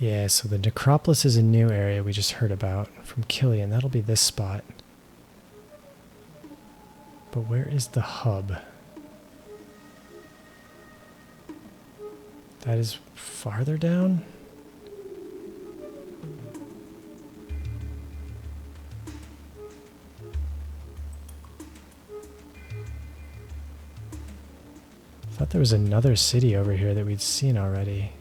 Yeah, so the necropolis is a new area we just heard about from Killian. That'll be this spot. But where is the hub? That is farther down? I thought there was another city over here that we'd seen already.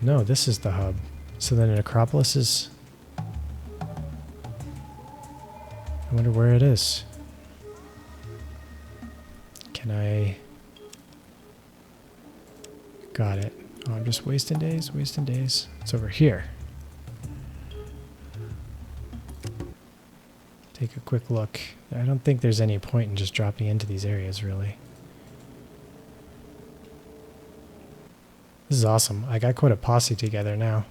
No, this is the hub. So then Necropolis is... I wonder where it is. Can I... Got it. Oh, I'm just wasting days, wasting days. It's over here. Take a quick look. I don't think there's any point in just dropping into these areas, really. This is awesome. I got quite a posse together now.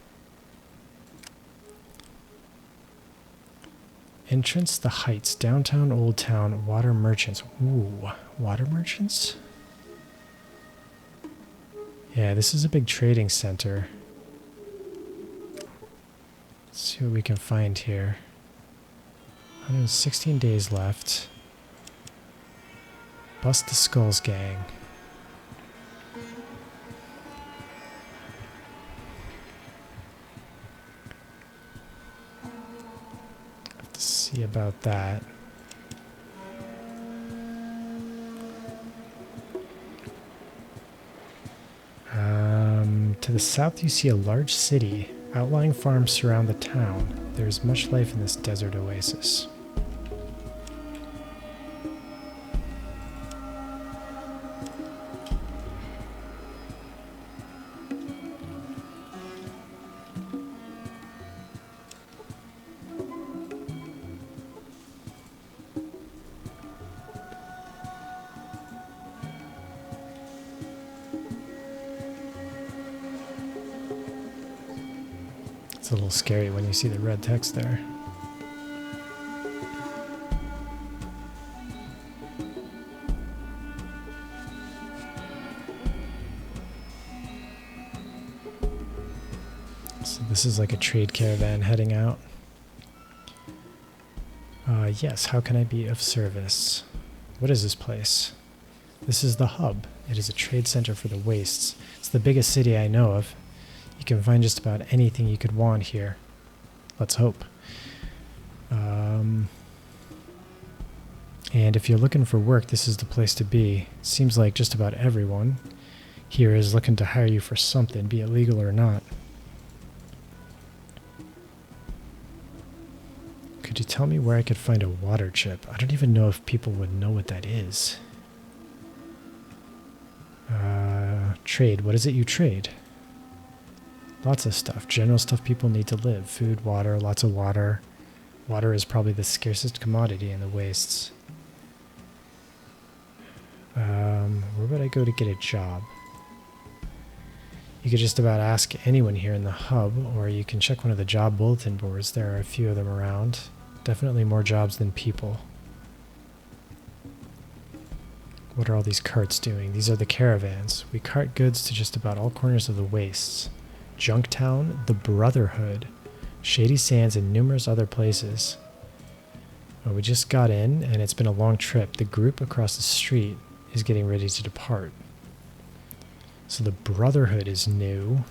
Entrance the Heights, Downtown Old Town, Water Merchants. Ooh, Water Merchants? Yeah, this is a big trading center. Let's see what we can find here. 116 days left. Bust the Skulls Gang. Have to see about that. To the south you see a large city. Outlying farms surround the town. There is much life in this desert oasis. It's a little scary when you see the red text there. So this is like a trade caravan heading out. Yes, how can I be of service? What is this place? This is the hub. It is a trade center for the wastes. It's the biggest city I know of. You can find just about anything you could want here. Let's hope. And if you're looking for work, this is the place to be. Seems like just about everyone here is looking to hire you for something, be it legal or not. Could you tell me where I could find a water chip? I don't even know if people would know what that is. Trade. What is it you trade? Lots of stuff. General stuff people need to live. Food, water, lots of water. Water is probably the scarcest commodity in the wastes. Where would I go to get a job? You could just about ask anyone here in the hub, or you can check one of the job bulletin boards. There are a few of them around. Definitely more jobs than people. What are all these carts doing? These are the caravans. We cart goods to just about all corners of the wastes. Junktown, the Brotherhood, Shady Sands, and numerous other places. Well, we just got in, and it's been a long trip. The group across the street is getting ready to depart. So the Brotherhood is new.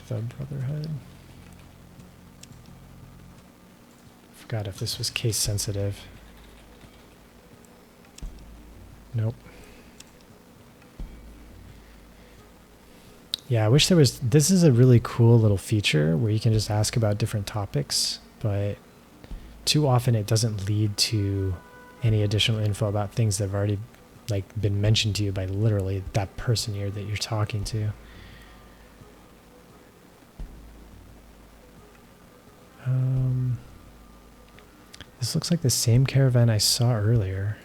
The Brotherhood. Forgot if this was case sensitive. Nope. Yeah, I wish there was... This is a really cool little feature where you can just ask about different topics, but too often it doesn't lead to any additional info about things that have already been mentioned to you by literally that person here that you're talking to. This looks like the same caravan I saw earlier.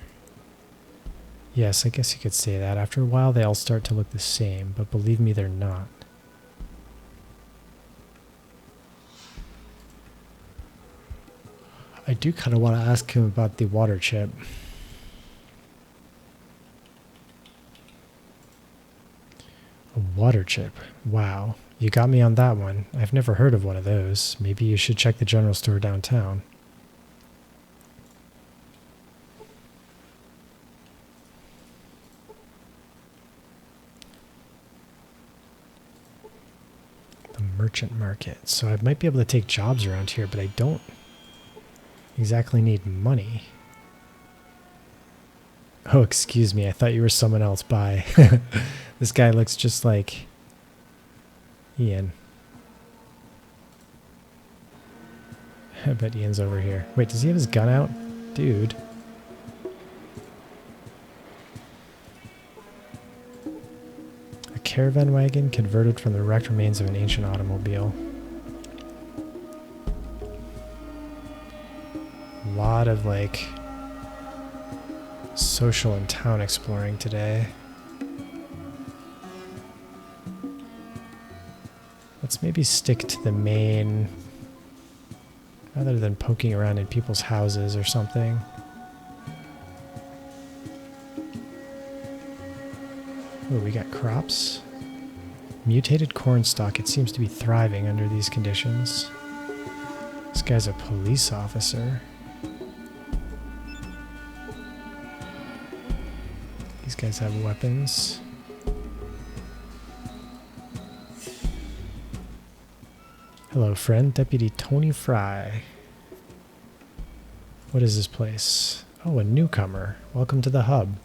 Yes, I guess you could say that. After a while, they all start to look the same, but believe me, they're not. I do kind of want to ask him about the water chip. A water chip. Wow. You got me on that one. I've never heard of one of those. Maybe you should check the general store downtown. The merchant market. So I might be able to take jobs around here, but I don't exactly need money. Oh, excuse me. I thought you were someone else. Bye. This guy looks just like Ian. I bet Ian's over here. Wait, does he have his gun out? Dude. A caravan wagon converted from the wrecked remains of an ancient automobile. A lot of, like, social and town exploring today. Let's maybe stick to the main rather than poking around in people's houses or something. Oh, we got crops. Mutated corn stalk. It seems to be thriving under these conditions. This guy's a police officer. These guys have weapons. Hello, friend. Deputy Tony Fry. What is this place? Oh, a newcomer. Welcome to the hub.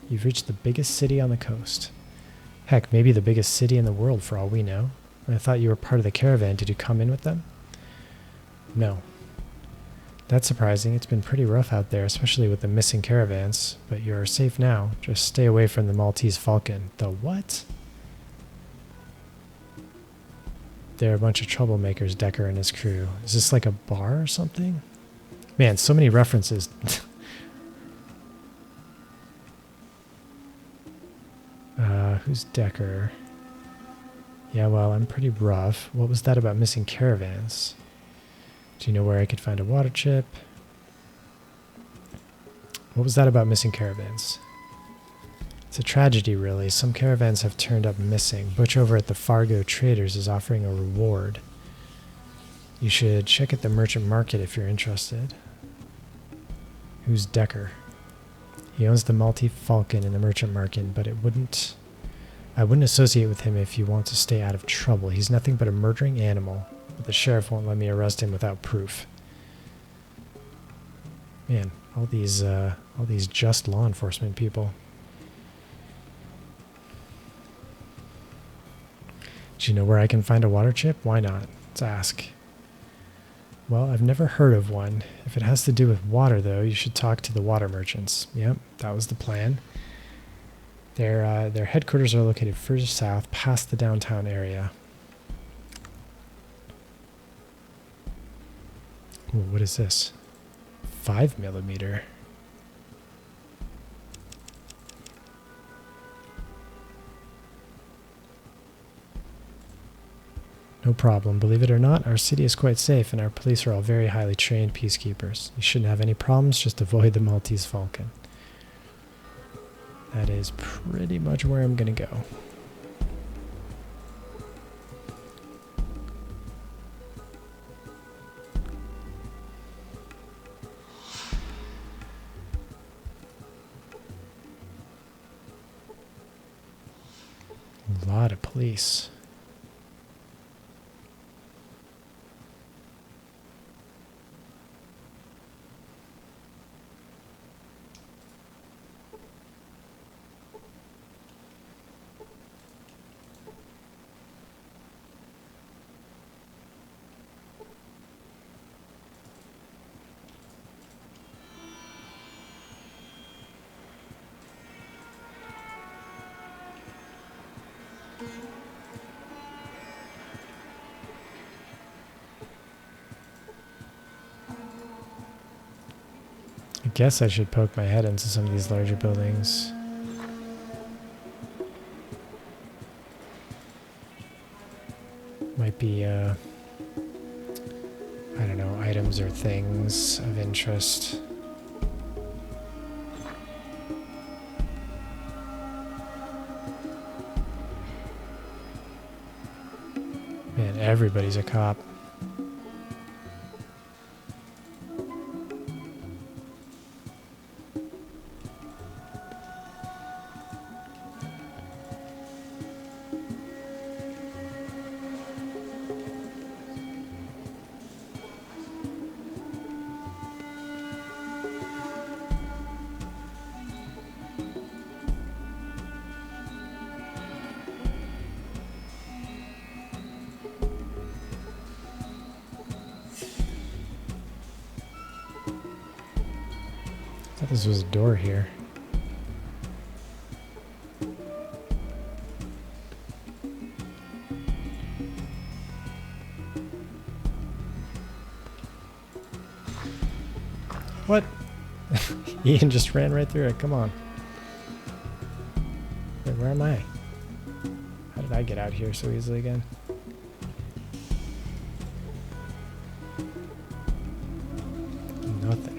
You've reached the biggest city on the coast. Heck, maybe the biggest city in the world for all we know. I thought you were part of the caravan. Did you come in with them? No. That's surprising. It's been pretty rough out there, especially with the missing caravans. But you're safe now. Just stay away from the Maltese Falcon. The what? They're a bunch of troublemakers, Decker and his crew. Is this like a bar or something? Man, so many references. Who's Decker? Yeah, well, I'm pretty rough. What was that about missing caravans? Do you know where I could find a water chip? What was that about missing caravans? It's a tragedy, really. Some caravans have turned up missing. Butch over at the Fargo Traders is offering a reward. You should check at the merchant market if you're interested. Who's Decker? He owns the Maltese Falcon in the merchant market, but I wouldn't associate with him if you want to stay out of trouble. He's nothing but a murdering animal, but the sheriff won't let me arrest him without proof. Man, all these just law enforcement people. Do you know where I can find a water chip? Why not? Let's ask. Well, I've never heard of one. If it has to do with water, though, you should talk to the water merchants. Yep, that was the plan. Their headquarters are located further south, past the downtown area. Ooh, what is this? 5mm. No problem. Believe it or not, our city is quite safe, and our police are all very highly trained peacekeepers. You shouldn't have any problems, just avoid the Maltese Falcon. That is pretty much where I'm going to go. A lot of police. I guess I should poke my head into some of these larger buildings. Might be, I don't know, items or things of interest. Man, everybody's a cop. I thought this was a door here. What? Ian just ran right through it. Come on. Wait, where am I? How did I get out here so easily again? Nothing.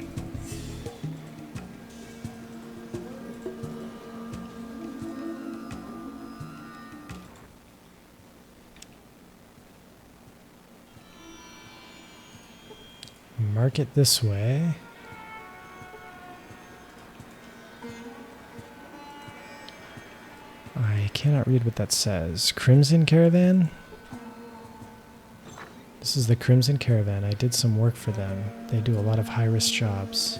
Mark it this way. I cannot read what that says. Crimson Caravan? This is the Crimson Caravan. I did some work for them. They do a lot of high-risk jobs.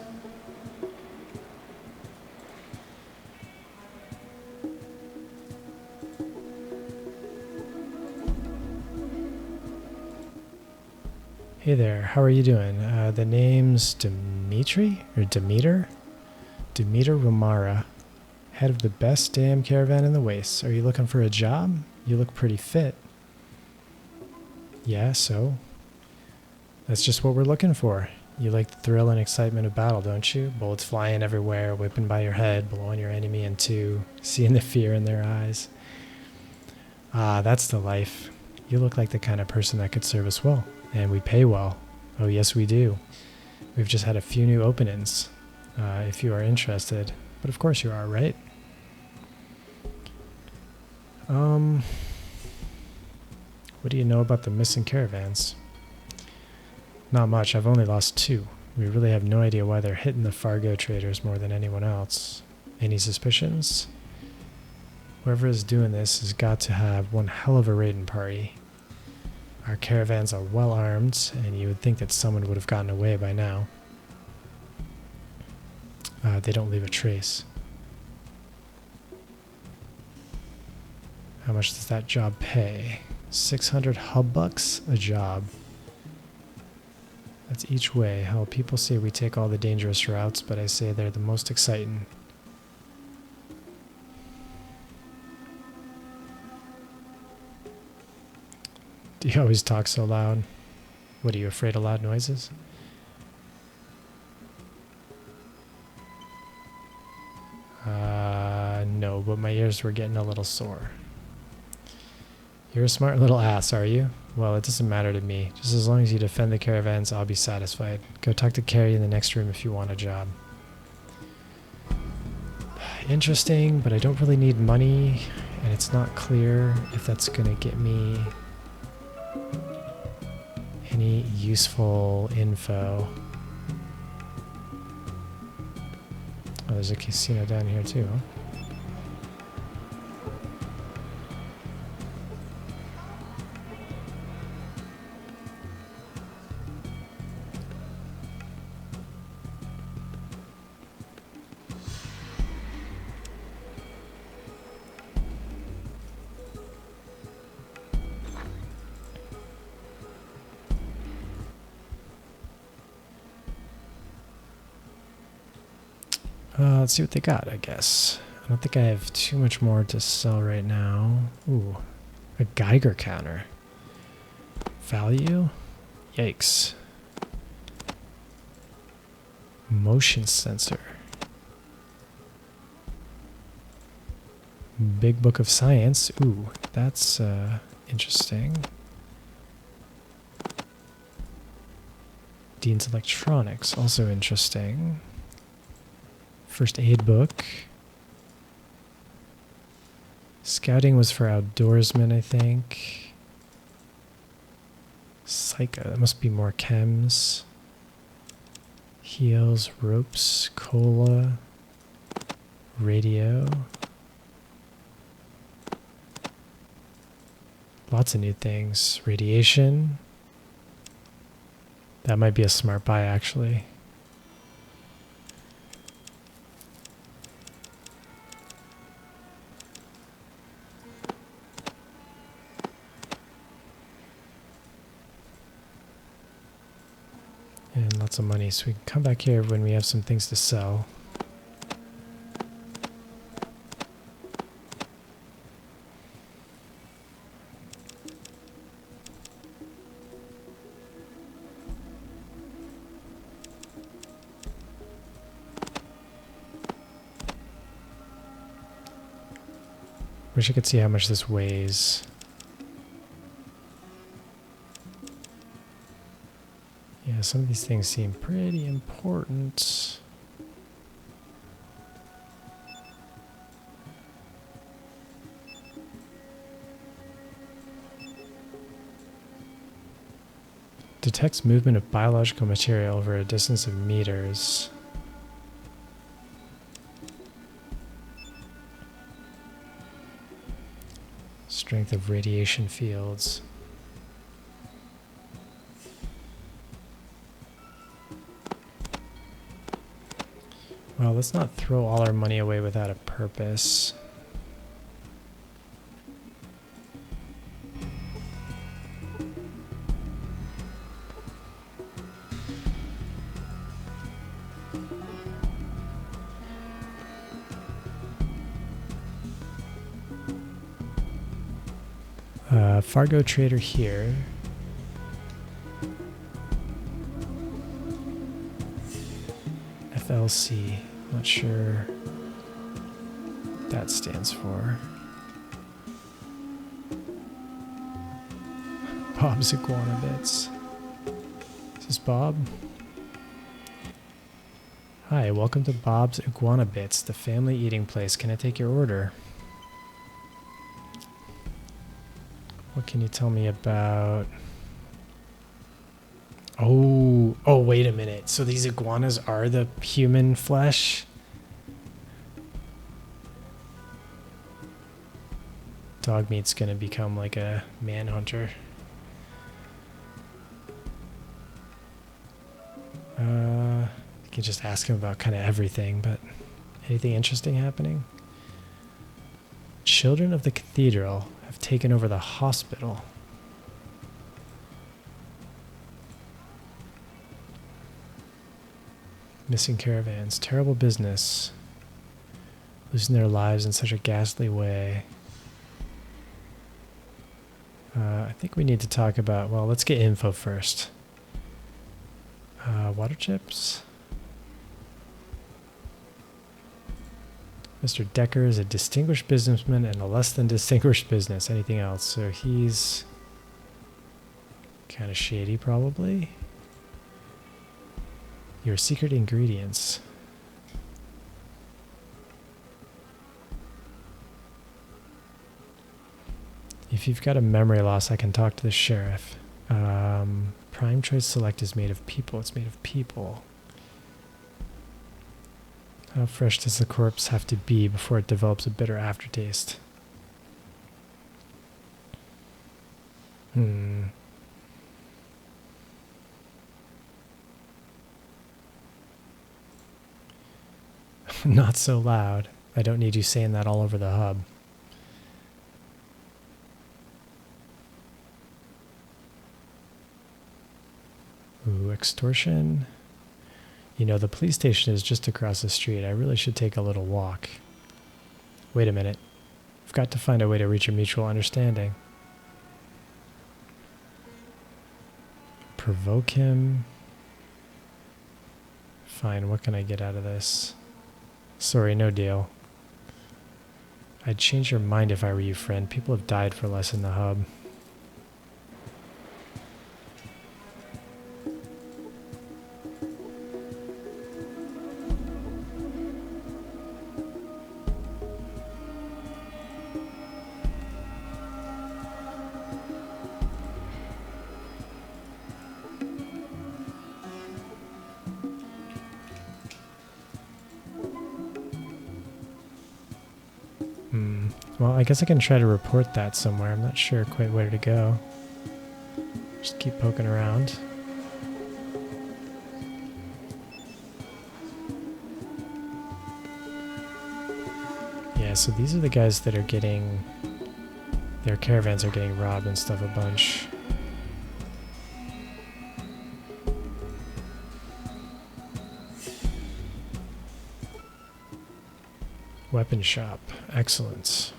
Hey there, how are you doing? The name's Dimitri? Or Demeter? Demeter Romara. Head of the best damn caravan in the wastes. Are you looking for a job? You look pretty fit. Yeah, so? That's just what we're looking for. You like the thrill and excitement of battle, don't you? Bullets flying everywhere, whipping by your head, blowing your enemy in two, seeing the fear in their eyes. Ah, that's the life. You look like the kind of person that could serve us well. And we pay well. Oh, yes, we do. We've just had a few new openings, if you are interested. But of course you are, right? What do you know about the missing caravans? Not much. I've only lost 2. We really have no idea why they're hitting the Fargo traders more than anyone else. Any suspicions? Whoever is doing this has got to have one hell of a raiding party. Our caravans are well armed, and you would think that someone would have gotten away by now. They don't leave a trace. How much does that job pay? 600 hubbucks a job. That's each way. Hell, people say we take all the dangerous routes, but I say they're the most exciting. Do you always talk so loud? What, are you afraid of loud noises? No, but my ears were getting a little sore. You're a smart little ass, are you? Well, it doesn't matter to me. Just as long as you defend the caravans, I'll be satisfied. Go talk to Carrie in the next room if you want a job. Interesting, but I don't really need money, and it's not clear if that's gonna get me any useful info. Oh, there's a casino down here too, huh? Let's see what they got, I guess. I don't think I have too much more to sell right now. Ooh, a Geiger counter. Value? Yikes. Motion sensor. Big Book of Science. Ooh, that's interesting. Dean's Electronics, also interesting. First aid book. Scouting was for Outdoorsman, I think. Psycho, that must be more chems. Heals, ropes, cola, radio. Lots of new things. Radiation. That might be a smart buy, actually. And lots of money, so we can come back here when we have some things to sell. Wish I could see how much this weighs. Yeah, some of these things seem pretty important. Detects movement of biological material over a distance of meters. Strength of radiation fields. Well, let's not throw all our money away without a purpose. Fargo trader here. FLC. Not sure what that stands for. Bob's Iguana Bits. Is this Bob? Hi, welcome to Bob's Iguana Bits, the family eating place. Can I take your order? What can you tell me about... Oh, wait a minute. So these iguanas are the human flesh? Dog meat's gonna become like a manhunter. You can just ask him about kind of everything, but anything interesting happening? Children of the Cathedral have taken over the hospital. Missing caravans. Terrible business. Losing their lives in such a ghastly way. I think we need to talk about... Well, let's get info first. Water chips. Mr. Decker is a distinguished businessman and a less than distinguished business. Anything else? So he's kind of shady, probably. Your secret ingredients. If you've got a memory loss, I can talk to the sheriff. Prime Choice Select is made of people. It's made of people. How fresh does the corpse have to be before it develops a bitter aftertaste? Not so loud. I don't need you saying that all over the hub. Ooh, extortion. You know, the police station is just across the street. I really should take a little walk. Wait a minute. I've got to find a way to reach a mutual understanding. Provoke him. Fine, what can I get out of this? Sorry, no deal. I'd change your mind if I were you, friend. People have died for less in the hub. Well, I guess I can try to report that somewhere. I'm not sure quite where to go. Just keep poking around. Yeah, so these are the guys that are getting... Their caravans are getting robbed and stuff a bunch. Weapon shop. Excellent.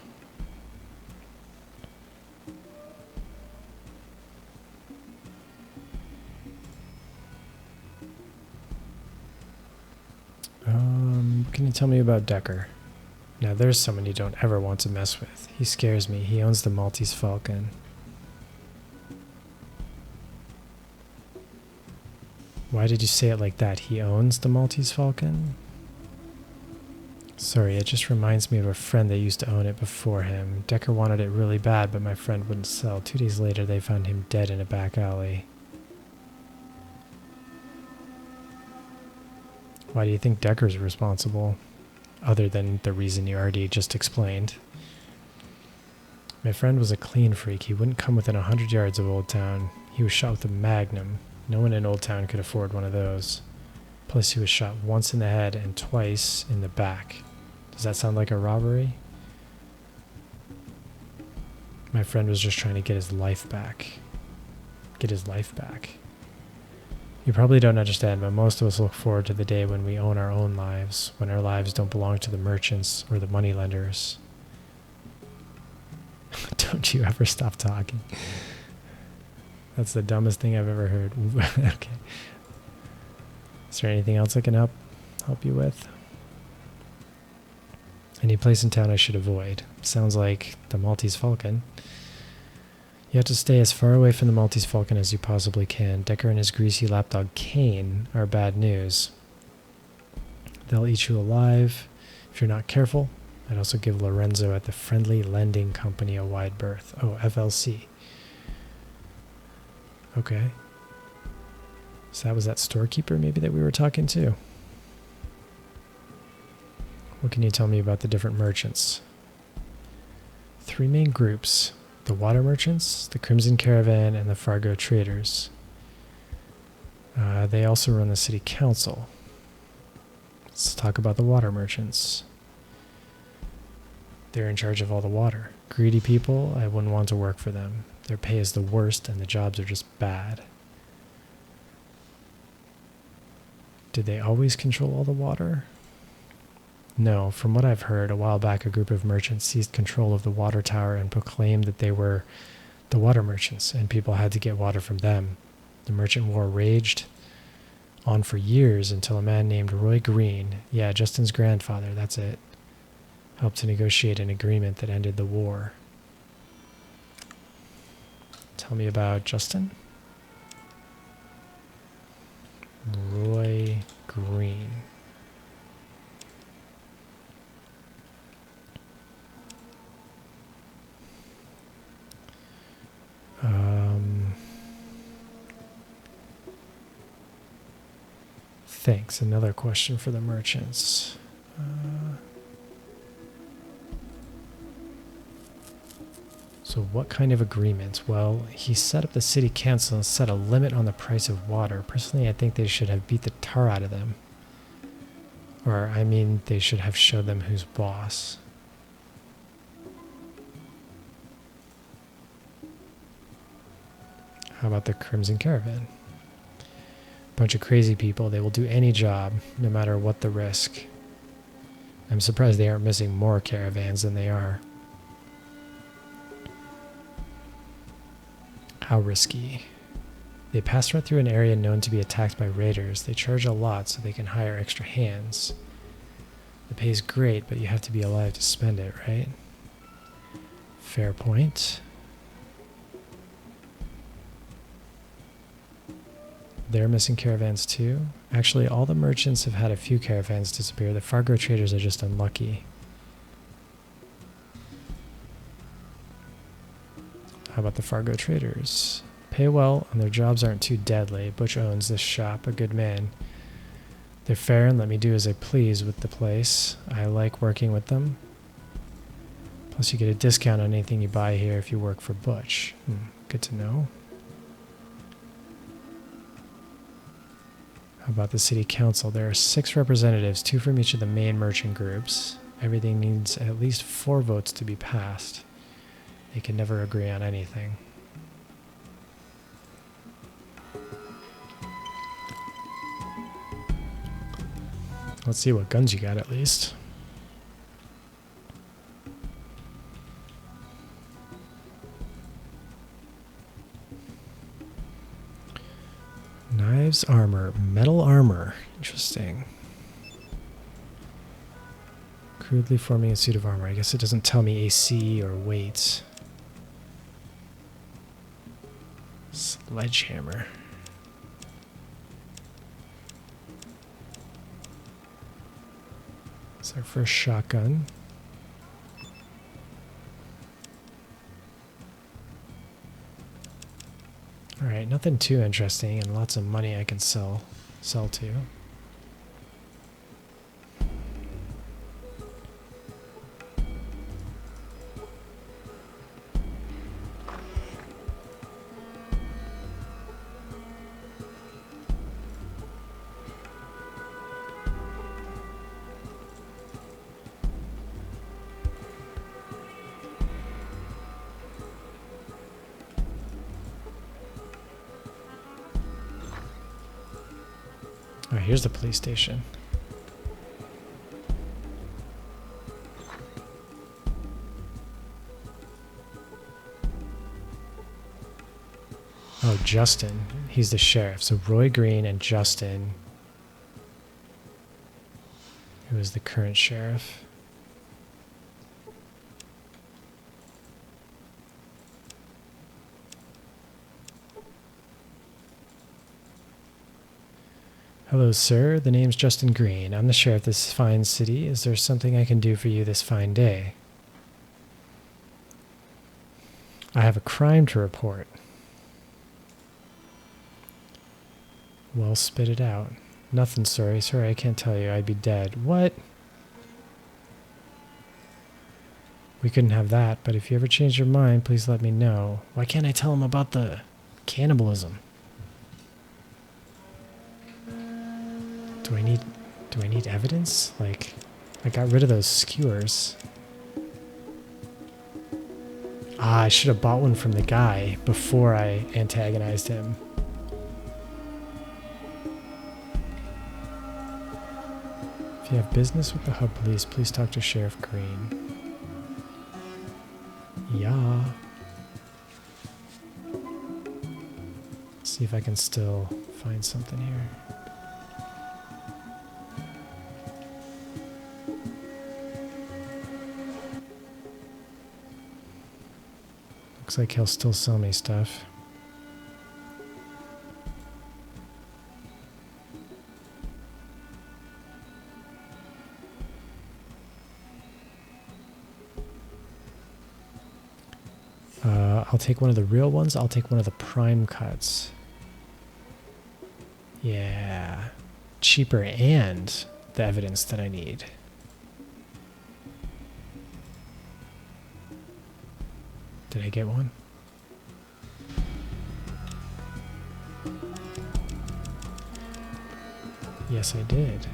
What can you tell me about Decker? Now there's someone you don't ever want to mess with. He scares me. He owns the Maltese Falcon. Why did you say it like that? He owns the Maltese Falcon? Sorry, it just reminds me of a friend that used to own it before him. Decker wanted it really bad, but my friend wouldn't sell. 2 days later, they found him dead in a back alley. Why do you think Decker's responsible? Other than the reason you already just explained. My friend was a clean freak. He wouldn't come within 100 yards of Old Town. He was shot with a Magnum. No one in Old Town could afford one of those. Plus he was shot once in the head and twice in the back. Does that sound like a robbery? My friend was just trying to get his life back. Get his life back. You probably don't understand, but most of us look forward to the day when we own our own lives, when our lives don't belong to the merchants or the moneylenders. Don't you ever stop talking. That's the dumbest thing I've ever heard. Okay. Is there anything else I can help you with? Any place in town I should avoid? Sounds like the Maltese Falcon. You have to stay as far away from the Maltese Falcon as you possibly can. Decker and his greasy lapdog Kane are bad news. They'll eat you alive if you're not careful. I'd also give Lorenzo at the Friendly Lending Company a wide berth. Oh, FLC. Okay. So that was that storekeeper maybe that we were talking to. What can you tell me about the different merchants? 3 main groups. The water merchants, the Crimson Caravan, and the Fargo traders. They also run the city council. Let's talk about the water merchants. They're in charge of all the water. Greedy people, I wouldn't want to work for them. Their pay is the worst and the jobs are just bad. Did they always control all the water? No, from what I've heard, a while back a group of merchants seized control of the water tower and proclaimed that they were the water merchants and people had to get water from them. The merchant war raged on for years until a man named Roy Green, yeah, Justin's grandfather, that's it, helped to negotiate an agreement that ended the war. Tell me about Justin. Roy Green. Thanks. Another question for the merchants. So what kind of agreement? Well, he set up the city council and set a limit on the price of water. Personally, I think they should have beat the tar out of them. Or, I mean, they should have showed them who's boss. How about the Crimson Caravan? Bunch of crazy people. They will do any job, no matter what the risk. I'm surprised they aren't missing more caravans than they are. How risky? They pass right through an area known to be attacked by raiders. They charge a lot so they can hire extra hands. The pay's great, but you have to be alive to spend it, right? Fair point. They're missing caravans too. Actually, all the merchants have had a few caravans disappear. The Fargo traders are just unlucky. How about the Fargo traders? Pay well, and their jobs aren't too deadly. Butch owns this shop, a good man. They're fair and let me do as I please with the place. I like working with them. Plus you get a discount on anything you buy here if you work for Butch. Good to know. How about the city council? There are 6 representatives, 2 from each of the main merchant groups. Everything needs at least 4 votes to be passed. They can never agree on anything. Let's see what guns you got at least. Knives, armor, metal armor. Interesting. Crudely forming a suit of armor. I guess it doesn't tell me AC or weight. Sledgehammer. It's our first shotgun. Alright, nothing too interesting and lots of money I can sell to. Oh, here's the police station. Oh, Justin. He's the sheriff. So Roy Green and Justin, who is the current sheriff. Hello, sir. The name's Justin Green. I'm the sheriff of this fine city. Is there something I can do for you this fine day? I have a crime to report. Well, spit it out. Nothing, sorry. Sorry, I can't tell you. I'd be dead. What? We couldn't have that, but if you ever change your mind, please let me know. Why can't I tell him about the cannibalism? Do I need evidence? Like, I got rid of those skewers. Ah, I should have bought one from the guy before I antagonized him. If you have business with the hub police, please talk to Sheriff Green. Yeah. Let's see if I can still find something here. Looks like he'll still sell me stuff. I'll take one of the real ones. I'll take one of the prime cuts. Yeah. Cheaper and the evidence that I need. Did I get one? Yes, I did.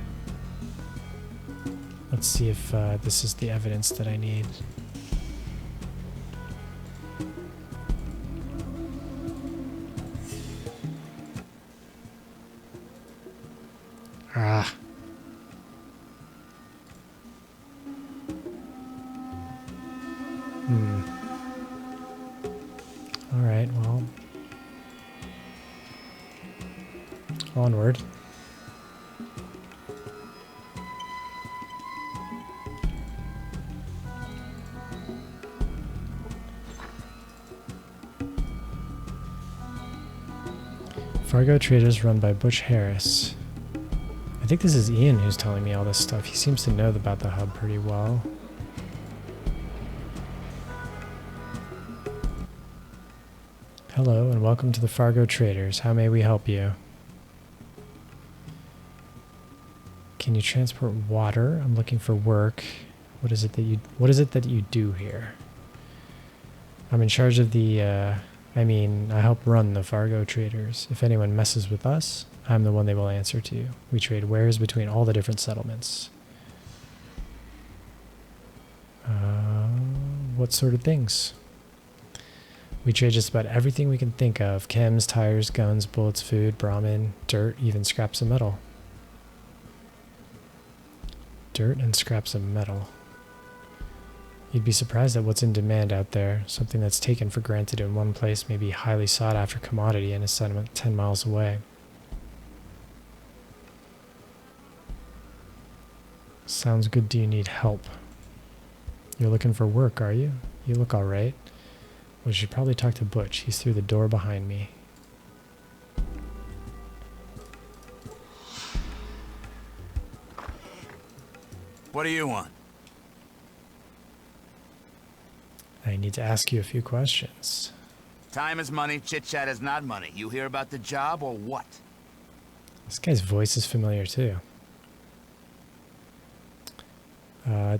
Let's see if this is the evidence that I need. Ah. Alright, well. Onward. Fargo Traders run by Butch Harris. I think this is Ian who's telling me all this stuff. He seems to know about the hub pretty well. Hello and welcome to the Fargo Traders. How may we help you? Can you transport water? I'm looking for work. What is it that you do here? I'm in charge of the, I help run the Fargo traders. If anyone messes with us, I'm the one they will answer to. We trade wares between all the different settlements. What sort of things? We trade just about everything we can think of. Chems, tires, guns, bullets, food, Brahmin, dirt, even scraps of metal. Dirt and scraps of metal. You'd be surprised at what's in demand out there. Something that's taken for granted in one place may be a highly sought after commodity in a settlement 10 miles away. Sounds good. Do you need help? You're looking for work, are you? You look alright. We should probably talk to Butch. He's through the door behind me. What do you want? I need to ask you a few questions. Time is money, chit-chat is not money. You hear about the job or what? This guy's voice is familiar too.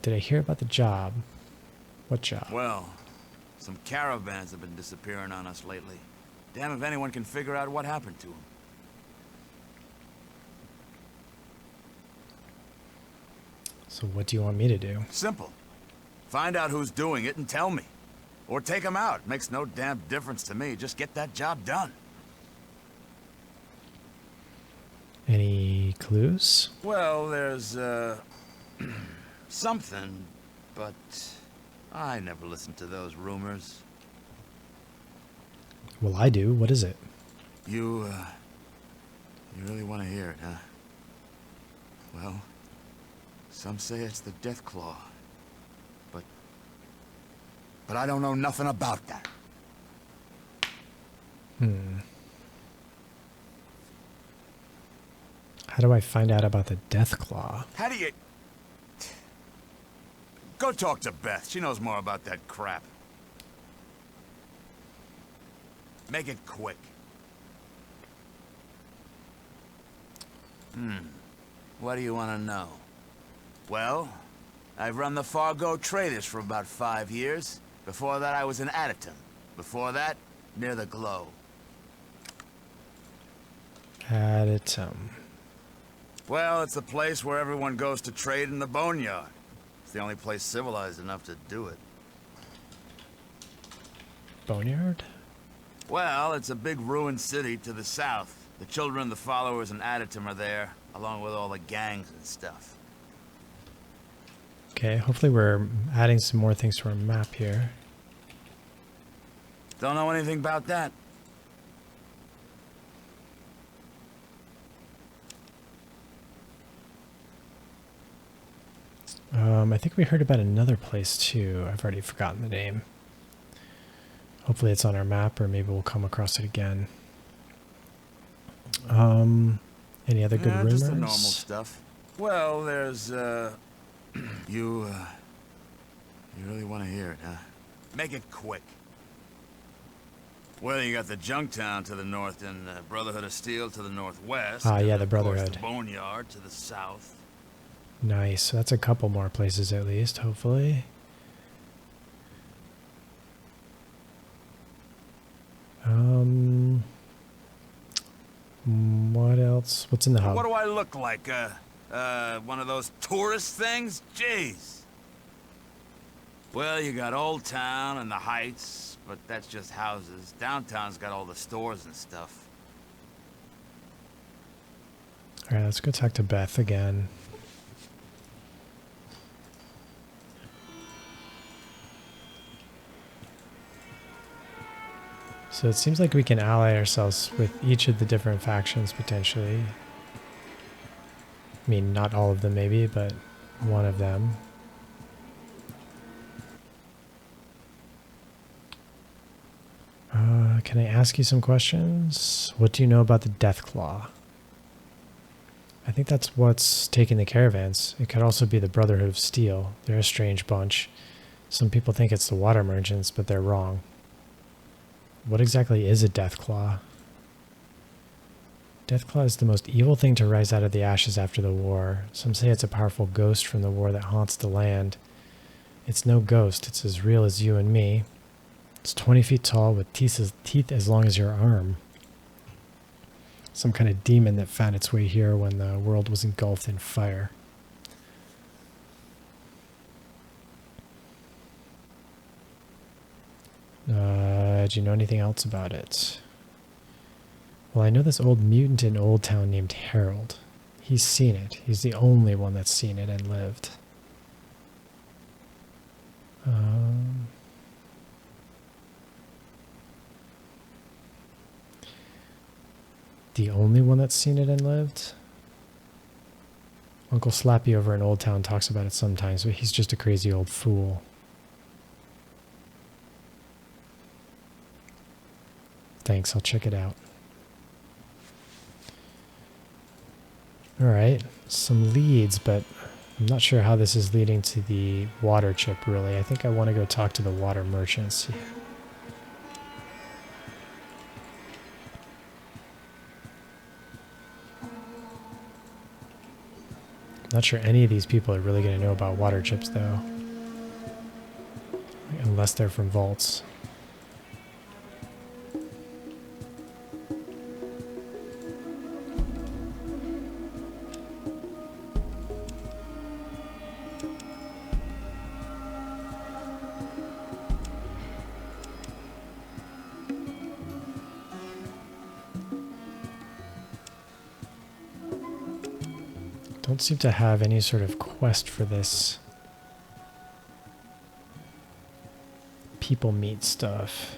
Did I hear about the job? What job? Well, some caravans have been disappearing on us lately. Damn if anyone can figure out what happened to them. So what do you want me to do? Simple. Find out who's doing it and tell me. Or take them out. Makes no damn difference to me. Just get that job done. Any clues? Well, there's, something, but I never listen to those rumors. Well, I do. What is it? You really want to hear it, huh? Well, some say it's the Deathclaw. But I don't know nothing about that. How do I find out about the Deathclaw? How do you... Go talk to Beth. She knows more about that crap. Make it quick. What do you want to know? Well, I've run the Fargo traders for about 5 years. Before that, I was in Addington. Before that, near the Glow. Addington. Well, it's the place where everyone goes to trade in the boneyard. It's the only place civilized enough to do it. Boneyard? Well, it's a big ruined city to the south. The children and the followers in Addington are there, along with all the gangs and stuff. Okay, hopefully we're adding some more things to our map here. Don't know anything about that? I think we heard about another place too. I've already forgotten the name. Hopefully it's on our map, or maybe we'll come across it again. Any other good rumors? Just the normal stuff. Well, there's, You really want to hear it, huh? Make it quick. Well, you got the Junktown to the north and the Brotherhood of Steel to the northwest. Ah, yeah, and the of course, Brotherhood. the Boneyard to the south. Nice. So that's a couple more places at least, hopefully. What else? What's in the hub? What do I look like? One of those tourist things? Jeez. Well, you got Old Town and the Heights, but that's just houses. Downtown's got all the stores and stuff. Alright, let's go talk to Beth again. So it seems like we can ally ourselves with each of the different factions potentially. I mean, not all of them maybe, but one of them. Can I ask you some questions? What do you know about the Deathclaw? I think that's what's taking the caravans. It could also be the Brotherhood of Steel. They're a strange bunch. Some people think it's the water merchants, but they're wrong. What exactly is a Deathclaw? Deathclaw is the most evil thing to rise out of the ashes after the war. Some say it's a powerful ghost from the war that haunts the land. It's no ghost. It's as real as you and me. It's 20 feet tall with teeth as long as your arm. Some kind of demon that found its way here when the world was engulfed in fire. Do you know anything else about it? Well, I know this old mutant in Old Town named Harold. He's seen it. He's the only one that's seen it and lived. The only one that's seen it and lived? Uncle Slappy over in Old Town talks about it sometimes, but he's just a crazy old fool. Thanks, I'll check it out. Alright, some leads, but I'm not sure how this is leading to the water chip, really. I think I want to go talk to the water merchants. Not sure any of these people are really going to know about water chips, though. Unless they're from vaults. Don't seem to have any sort of quest for this people meet stuff.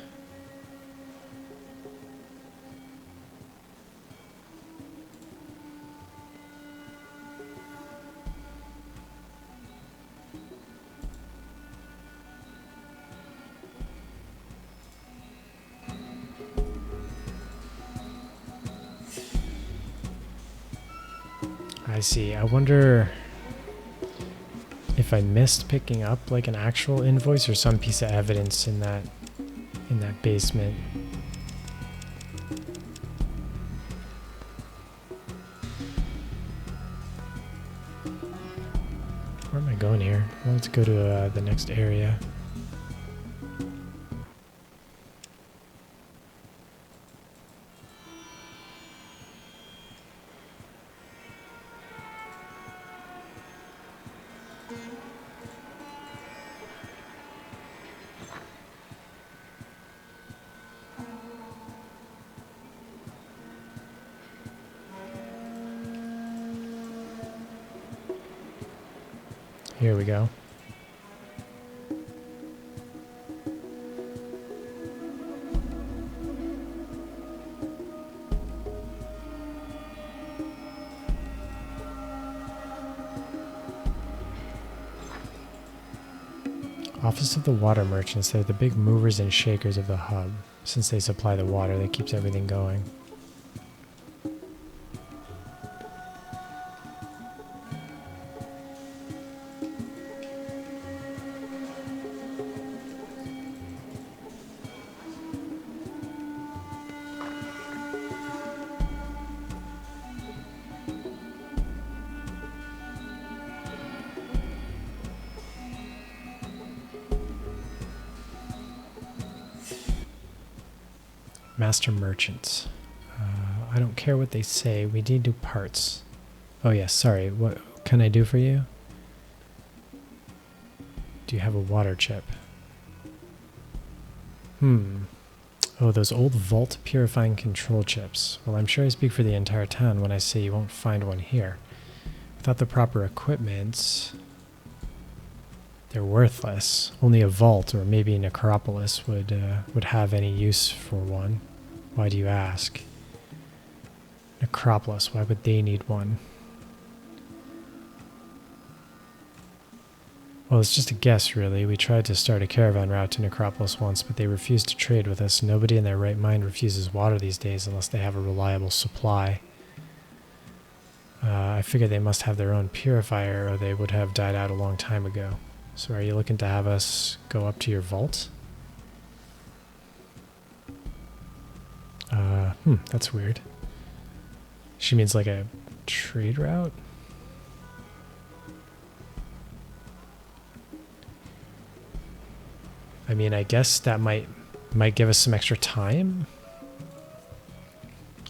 I see. I wonder if I missed picking up like an actual invoice or some piece of evidence in that basement. Where am I going here? I wanted to go to the next area. Here we go. Office of the Water Merchants. They're the big movers and shakers of the hub. Since they supply the water that keeps everything going. Master Merchants. I don't care what they say. We need new parts. Oh yes, sorry. What can I do for you? Do you have a water chip? Oh, those old vault purifying control chips. Well, I'm sure I speak for the entire town when I say you won't find one here. Without the proper equipment, they're worthless. Only a vault or maybe an necropolis would have any use for one. Why do you ask? Necropolis, why would they need one? Well, it's just a guess, really. We tried to start a caravan route to Necropolis once, but they refused to trade with us. Nobody in their right mind refuses water these days unless they have a reliable supply. I figure they must have their own purifier, or they would have died out a long time ago. So are you looking to have us go up to your vault? That's weird. She means like a trade route? I mean, I guess that might give us some extra time.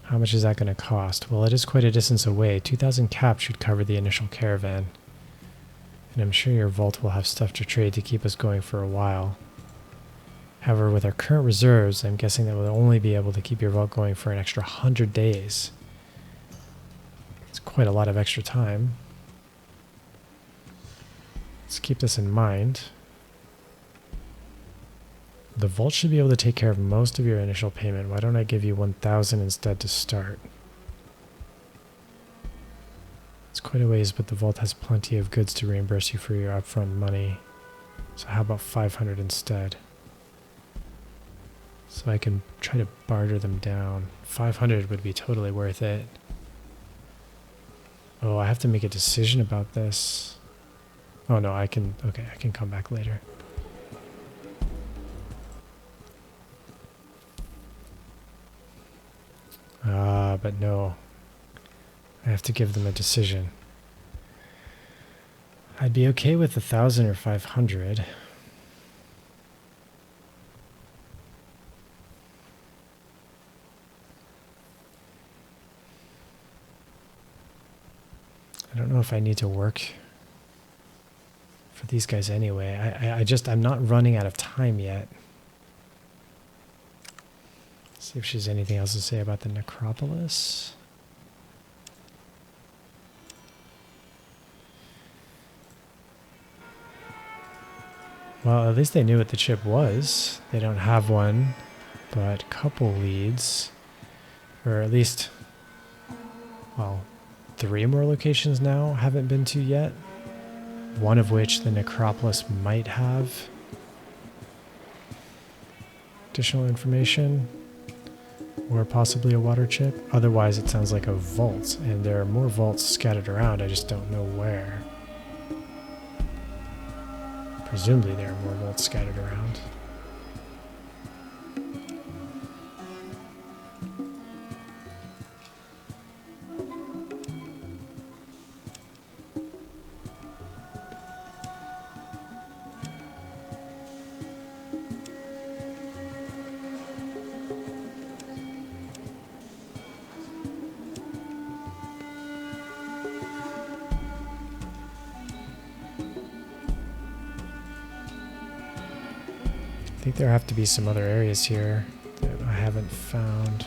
How much is that going to cost? Well, it is quite a distance away. 2,000 cap should cover the initial caravan. And I'm sure your vault will have stuff to trade to keep us going for a while. However, with our current reserves, I'm guessing that we'll only be able to keep your vault going for an extra 100 days. It's quite a lot of extra time. Let's keep this in mind. The vault should be able to take care of most of your initial payment. Why don't I give you 1,000 instead to start? It's quite a ways, but the vault has plenty of goods to reimburse you for your upfront money. So how about 500 instead? So I can try to barter them down. 500 would be totally worth it. Oh, I have to make a decision about this. Oh no, I can come back later. But no. I have to give them a decision. I'd be okay with 1,000 or 500. I don't know if I need to work for these guys anyway. I'm not running out of time yet. See if she's anything else to say about the necropolis. Well, at least they knew what the chip was. They don't have one, but couple leads, or at least, well, 3 more locations now haven't been to yet. One of which the necropolis might have additional information. Or possibly a water chip. Otherwise, it sounds like a vault, and there are more vaults scattered around. I just don't know where. Presumably, there are more vaults scattered around. I think there have to be some other areas here that I haven't found.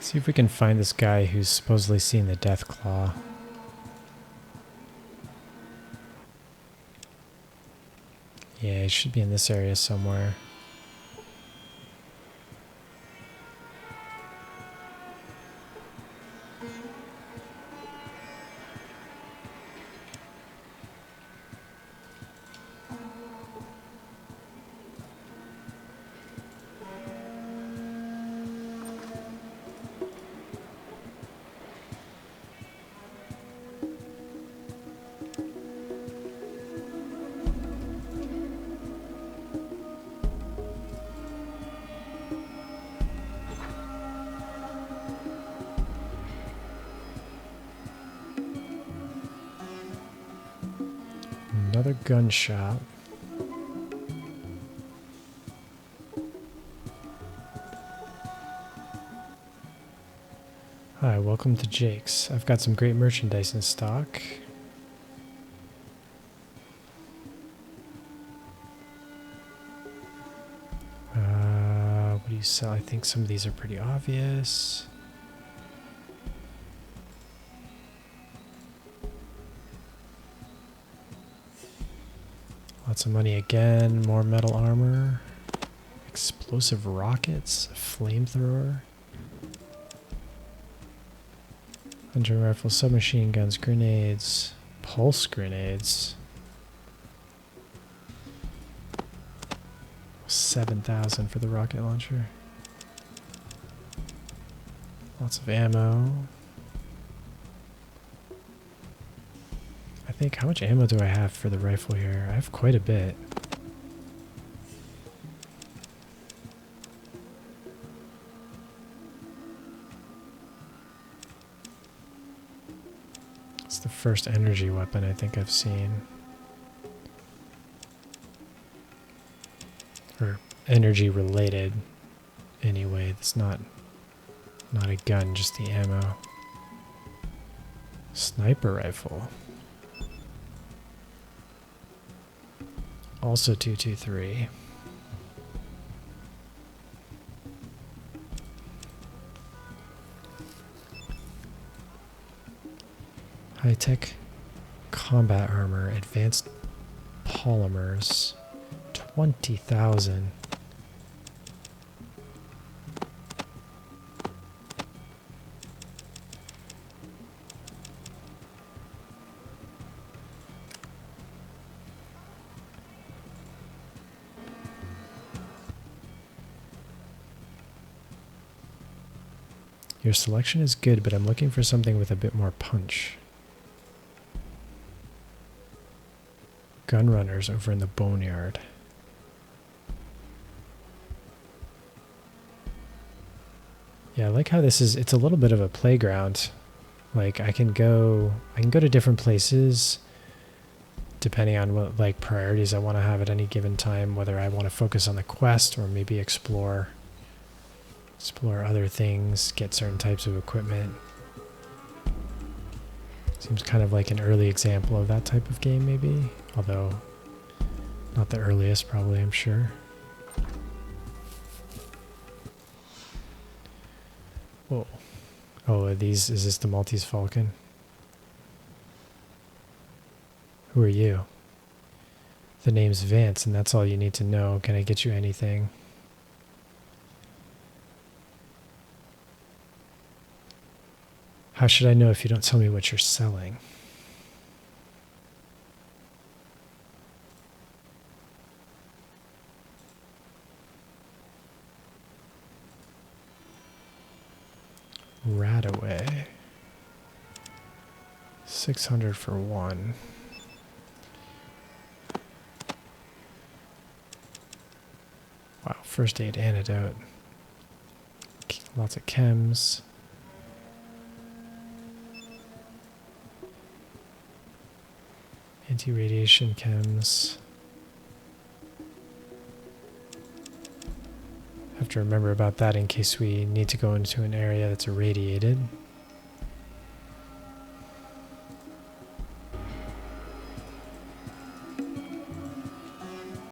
See if we can find this guy who's supposedly seen the Deathclaw. Yeah, he should be in this area somewhere. another gun shop. Hi, welcome to Jake's. I've got some great merchandise in stock. What do you sell? I think some of these are pretty obvious. Lots of money again. More metal armor. Explosive rockets. Flamethrower. Hunting rifle, submachine guns, grenades, pulse grenades. 7,000 for the rocket launcher. Lots of ammo. I think, how much ammo do I have for the rifle here? I have quite a bit. It's the first energy weapon I think I've seen. Or energy related anyway. It's not a gun, just the ammo. Sniper rifle. Also 223. High-tech combat armor, advanced polymers, 20,000. Your selection is good, but I'm looking for something with a bit more punch. Gun runners over in the boneyard. Yeah, I like how this is, it's a little bit of a playground. Like I can go to different places depending on what like priorities I want to have at any given time, whether I want to focus on the quest or maybe explore other things, get certain types of equipment. Seems kind of like an early example of that type of game maybe, although not the earliest probably, I'm sure. Whoa. Oh, is this the Maltese Falcon? Who are you? The name's Vance, and that's all you need to know. Can I get you anything? How should I know if you don't tell me what you're selling? Radaway. 600 for one. Wow, first aid antidote. Lots of chems. Anti-radiation chems. Have to remember about that in case we need to go into an area that's irradiated.